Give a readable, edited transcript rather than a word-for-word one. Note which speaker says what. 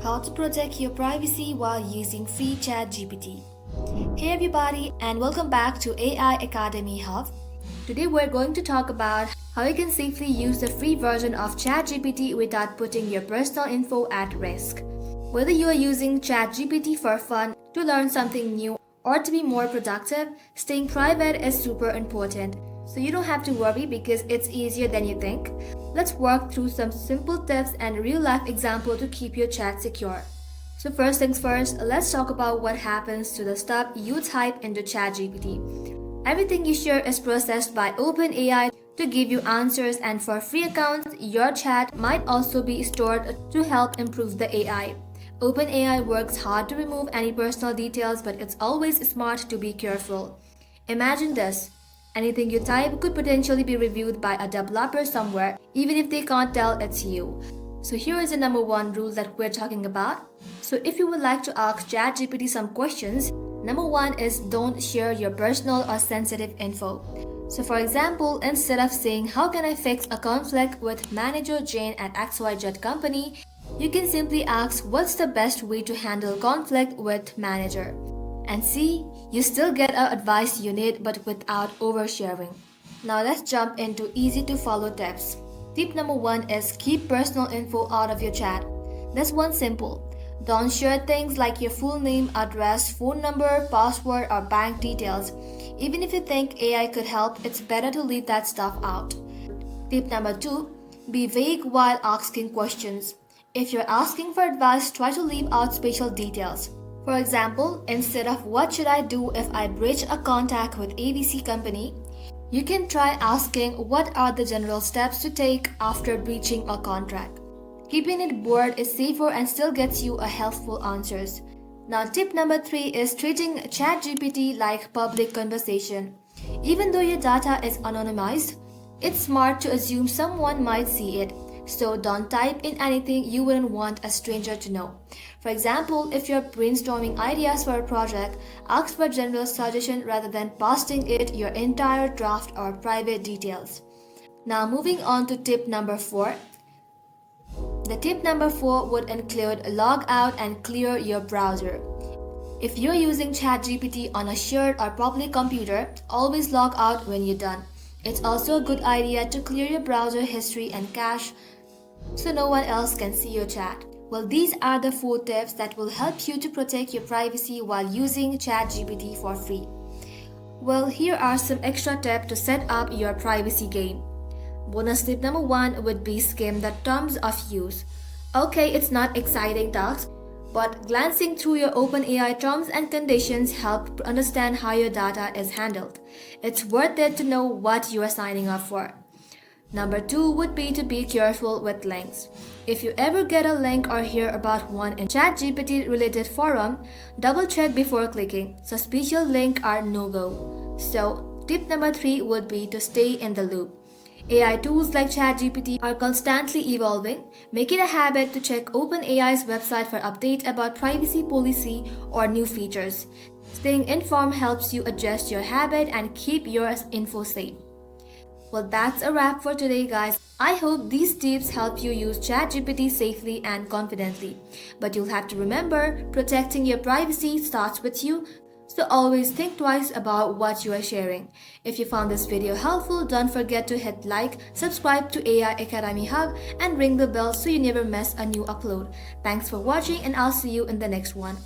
Speaker 1: How to protect your privacy while using free ChatGPT. Hey everybody, and welcome back to AI Academy Hub. Today we're going to talk about how you can safely use the free version of ChatGPT without putting your personal info at risk. Whether you are using ChatGPT for fun, to learn something new, or to be more productive, staying private is super important. So you don't have to worry because it's easier than you think. Let's work through some simple tips and real-life example to keep your chat secure. So first things first, let's talk about what happens to the stuff you type into ChatGPT. Everything you share is processed by OpenAI to give you answers, and for free accounts, your chat might also be stored to help improve the AI. OpenAI works hard to remove any personal details, but it's always smart to be careful. Imagine this. Anything you type could potentially be reviewed by a developer somewhere, even if they can't tell it's you. So here is the number one rule that we're talking about. So if you would like to ask ChatGPT some questions, number one is don't share your personal or sensitive info. So for example, instead of saying how can I fix a conflict with manager Jane at XYZ company, you can simply ask what's the best way to handle conflict with manager. And see, you still get the advice you need but without oversharing. Now let's jump into easy to follow tips. Tip number one is keep personal info out of your chat. That's one simple. Don't share things like your full name, address, phone number, password, or bank details. Even if you think AI could help, it's better to leave that stuff out. Tip number two, be vague while asking questions. If you're asking for advice, try to leave out special details. For example, instead of what should I do if I breach a contact with ABC company, you can try asking what are the general steps to take after breaching a contract. Keeping it broad is safer and still gets you a helpful answers. Now tip number three is treating ChatGPT like public conversation. Even though your data is anonymized, it's smart to assume someone might see it. So don't type in anything you wouldn't want a stranger to know. For example, if you're brainstorming ideas for a project, ask for general suggestion rather than posting it your entire draft or private details. Now moving on to tip number four. The tip number four would include log out and clear your browser. If you're using ChatGPT on a shared or public computer, always log out when you're done. It's also a good idea to clear your browser history and cache so no one else can see your chat. Well, these are the 4 tips that will help you to protect your privacy while using ChatGPT for free. Well, here are some extra tips to set up your privacy game. Bonus tip number 1 would be skim the terms of use. Okay, it's not exciting task, but glancing through your OpenAI terms and conditions help understand how your data is handled. It's worth it to know what you are signing up for. Number 2 would be to be careful with links. If you ever get a link or hear about one in ChatGPT related forum, double check before clicking. Suspicious links are no-go. So, tip number 3 would be to stay in the loop. AI tools like ChatGPT are constantly evolving. Make it a habit to check OpenAI's website for updates about privacy policy or new features. Staying informed helps you adjust your habit and keep your info safe. Well, that's a wrap for today, guys. I hope these tips help you use ChatGPT safely and confidently. But you'll have to remember, protecting your privacy starts with you, so always think twice about what you are sharing. If you found this video helpful, don't forget to hit like, subscribe to AI Academy Hub, and ring the bell so you never miss a new upload. Thanks for watching, and I'll see you in the next one.